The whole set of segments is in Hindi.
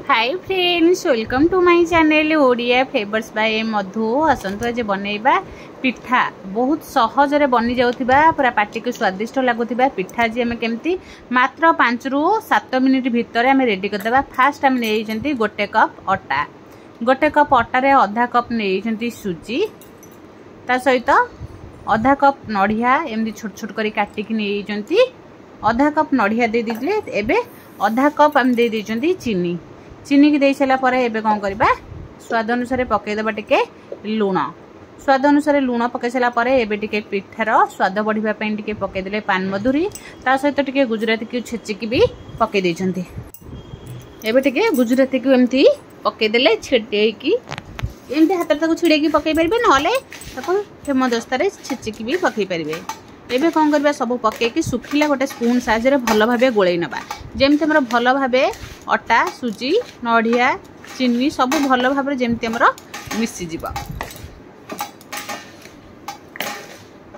Hi friends, welcome to my channel Odia flavours by Madhu. आसतु आज बनैबा पिठा। बहुत सहज रे बनी जाउथिबा, पूरा पार्टी को स्वादिष्ट लागुथिबा पिठा जी हमें केमती मात्र 5 रु 7 मिनिट भितर हमें रेडी कर देबा। फास्ट हम नेइजंती गोटे कप अटा, गोटे कप अटा रे आधा कप नेइजंती सुजी, ता सहित आधा कप नड़िया एमदी छोट छोट करी काटिक नेइजंती। आधा कप नड़िया दे दिले, एबे आधा कप हम दे दिजंती चीनी। चीनी की दे सारा पर एबे कौन करबा, स्वाद अनुसार पकईदेबा टिके लुण। स्वाद अनुसार लुण पकई सारा पर एबे टिके पिठार स्वाद बढ़िबा पई टिके पकई देले पान मधुरी, ता सहित टिके गुजराती की छेचिकी भी पकई देछंती। एबे टिके गुजराती को एमती पकई देले छेटेकी एमती हाथ ताको छिड़ेकी पकई परिबे, नले ताको हेमदस्तारे छेचिकी भी पकई परिबे। एबे कौन करबा, सब पकईकी सुखिला गोटे स्पून साहाय्य भल भाबे गोळेई नबा। जेमती हमर भल भाबे अटा सुजी नड़िया चीनी सब भल भाबे जेमती हमर मिसी जिवो।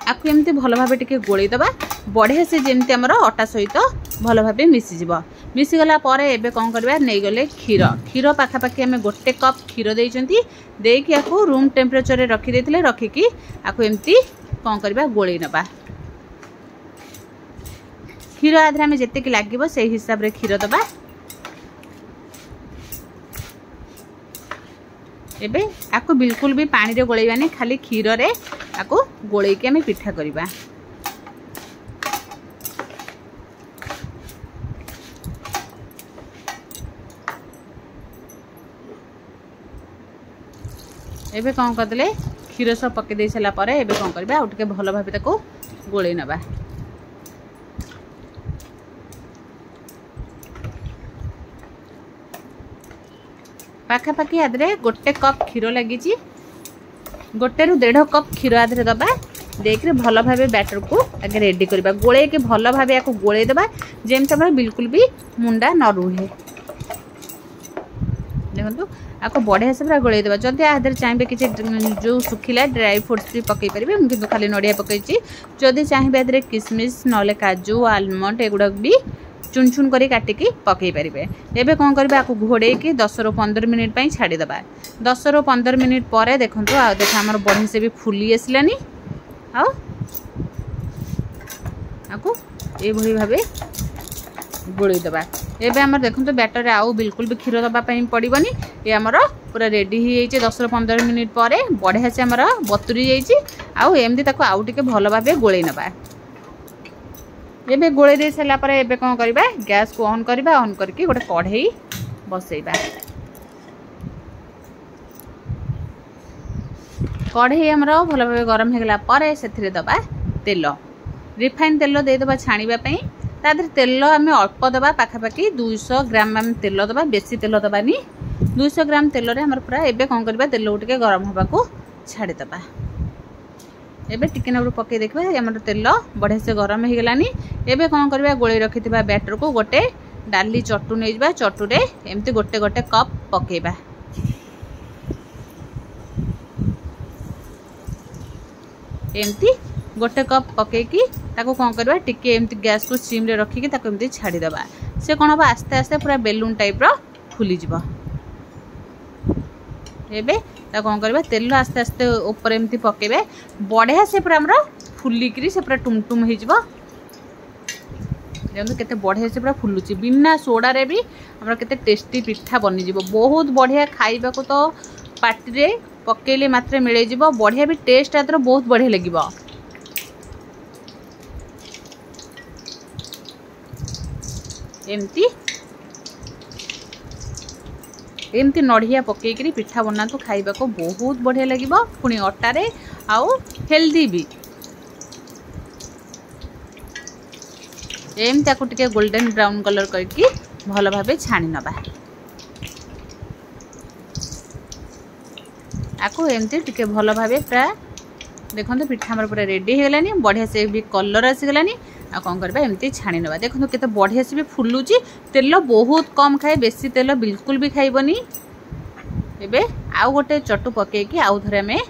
आकु एमती भल भाबे टिके गोळेई दबा, बढ़िया से जेमती हमर अटा सहित भल भाबे मिसी जिवो। मिसी गला परे एबे कौन करबा, नै गले खीर। खीर पाखा पाखी हमें गोटे कप खीर देइचंती, देकी आकु रूम टेम्परेचर रे रखी देथिले। रखिकी आकु एमती कौन करबा, गोळेई नबा। क्षीर आधे आम जितक लगे से हिसाब रे क्षीर दबा। एबे आकु बिल्कुल भी पानी रे गोळेइबानी, खाली क्षीर रे आकु गोळेइके आम पिठा करबा। एबे कौन करदले, क्षीर सब पके दे सारा पर एबे कौन करबा, आउ टिके भल भाबे ताको गोळेइ नबा। पाखापाखि आदरे गोटे कप क्षीर लगी, गोटे रु 1.5 कप क्षीर आदरे दबा। देख भल भाबे बैटर को आगे रेडी करबा। गोळे के भल भाबे आको गोळे देबा, जेमते हमर बिल्कुल भी मुंडा न रुहे। देखंतु आको बढ़िया से पूरा गोळे देबा। जदि आदरे चाहिबे कि जो सुखिला ड्राई फ्रूट्स भी पकई परिबे, हम किंतु खाली नड़िया पकईची। जदि चाहिबे आदरे किसमिस नले काजू आलमंड एगुडा भी चुन चुन करी काटिकी पकई पारिबे। एबे कौन करबे, आकु घोड़े की 10 रु 15 मिनिट पई छाड़ी दबा। 10 रु 15 मिनिट परे देखंतु आ देख हमर बढ़िया से भी फुली आसलानी। आ आकु ए भली भाबे गोळी दबा। एबे हमर देखंतु बैटर रे आउ बिल्कुल भी क्षीर दबा पई पड़िबनी। ए हमर पूरा रेडी ही जाइछे। 10 रु 15 मिनिट परे बढ़िया से हमर बतुरी जाइछी। आउ एमदी ताको आउ टिके भल भाबे गोळी नबा। एबे गोळे दे सारा पर एबे कौन करबा, गैस को ऑन करबा। ऑन करके गोटे कढ़ई बसैबा। कढ़ई हमर भल भाबे गरम हेगला पर सेथिरे दबा तेल। रिफाइन तेल दे दबा छाणीबा पई। तादर तेल हमें अल्प दबा, पाखापाखि 200 ग्राम हम तेल दबा, बेसी तेल दबानी। 200 ग्राम तेल रे हमर पूरा एबे कौन करबा, तेल उठके गरम होबा को छाड़ी दबा। एबे टिके नबरू पके देखबा, हमर तेल बढ़िया से गरम हे गलानी। एबे कौन करबा, गोळे रखिथिबा बैटर को गोटे डाली चट्टू नै जबा। चट्टू रे एम्ति गोटे गोटे कप पकेबा। एम्ति गोटे कप पकेकी ताको कौन करबा, टिके एम्ति गैस को सिम रे रखिकी ताको एम्ति छाड़ी दबा। से कोन बा, आस्ते आस्ते पूरा बेलून टाइप रो फुली जिवो। एबे ता कौन करबा, तेल आस्ते आस्ते ऊपर एमती पकेबे। बढ़िया से पूरा हमरो फुलिकरी से पूरा टुमटुम हे जिवो। देखो केते बढ़िया से पूरा फुलुची। बिना सोडा रे भी हमरो केते टेस्टी पिठा बनि जिवो। बहुत बढ़िया खाइबा को तो पार्टी रे पकेले मात्रे मिले जिवो। बढ़िया भी टेस्ट आतर बहुत बढ़िया लागिवो। एमती नड़िया पकईकरी पिठा बनातु, खाइबा को बहुत बढ़िया लगिबो। पुणी अटा रे आउ हेल्दी भी। एमती आकु टिके गोल्डन ब्राउन कलर करके भल भाबे छाणी नबा। आकु एमती टिके भल भाबे पूरा देखंतु पिठा हमर पूरा रेडी हे गलानी। बढ़िया से भी कलर आसी गलानी। आ कौन करबा, एमती छाणी नबा। देखंतु केते बढ़िया से भी फुलुची। तेल बहुत कम खाए, बेसी तेल बिल्कुल भी खाइबनी। एबे आउ गोटे चट्टू पकेकी आउ थरे हमें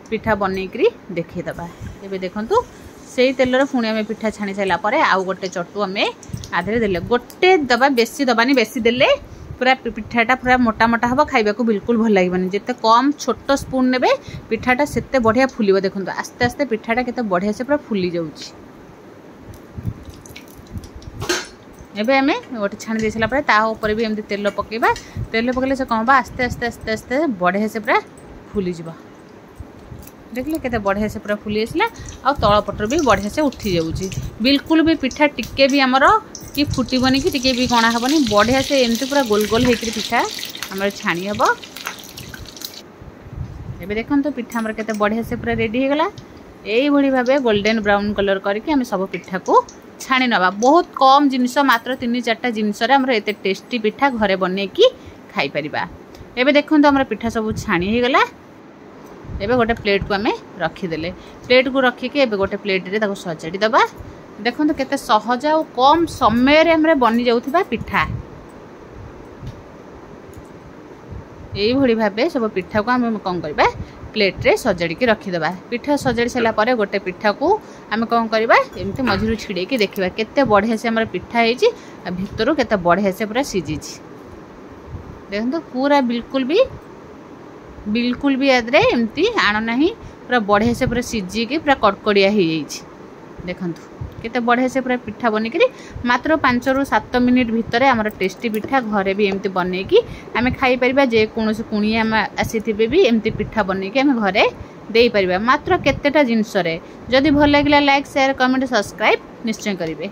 पिठा बनेकरी देखै दबा। एबे देखंतु से तेल रे पुणी हमें पिठा छाणी साइला परे आउ गोटे चट्टू हमें आधे देले। गोटे दबा, बेसी दबानी। बेसी देले पूरा पिठाटा पूरा मोटा मोटा हम खाइबा बिल्कुल भल लगे जिते कम छोट स्पून ने पिठाटा से बढ़िया फुल देखो आस्ते आस्ते पिठाटा केते बढ़िया से पूरा फुली जाऊँगी एबे आमे गोटे छाणी दे सारा पर भी एमती तेल पकेबा तेल पकेले से कम आस्ते आस्ते आस्ते आस्ते बढ़िया से पूरा फुली जा देखिए केते बढ़िया से पूरा फुली आसला आ तल पटर भी बढ़िया से उठी जाऊँगी बिल्कुल भी पिठा टिके भी आमर कि फुटबनी कि टिके भी कणा हेनी बढ़िया से एमती पूरा गोल गोल होकर पिठा आमर छाणी हम एबे देखो तो पिठा आमर केते बढ़िया से पूरा रेडी होगला यही भाव गोल्डन ब्राउन कलर करके आम सब पिठा को छाणी नवा बहुत कम जिनिस मात्र 3-4टा जिनस एत टेस्टी पिठा घरे बनई कि खाई परिबा एबे देखो आम पिठा सब छाणी होगला एबे गोटे प्लेट को आम रखीदे प्लेट को रखिकी एबे गोटे प्लेट रे ताको सजाड़ी दबा देखो तो केते सहज और कम समय रे बनी जाउथिबा पिठा यही भाव सब पिठा को आम कौन करबा प्लेट रे सजाड़ी की रखीदबा पिठा सजाड़ी सारा पर गोटे पिठा को आम कौन करबा एमती मझिरु छिड़े की देखिबा केते बढ़िया से हमर पिठा हेची आ भितरु केते बढ़िया से पूरा सिझी देखो पूरा बिल्कुल भी आदरे एमती आण नहीं पूरा बढ़िया से पूरा सिझिकी पूरा कड़कड़िया हो देखु केते बढ़िया से पूरा पिठा बनिक मात्र 5-7 मिनिट भितर आमर टेस्टी पिठा घरे भी एमती बनईकी आम खाई परिबा जे कोनोसी कुणिया आसीथिबे भी एमती पिठा बनईकी आम घरे देई परिबा मात्र केतेटा जिनस रे जदि भल लागिला लाइक शेयर कमेंट सब्सक्राइब निश्चय करिवे।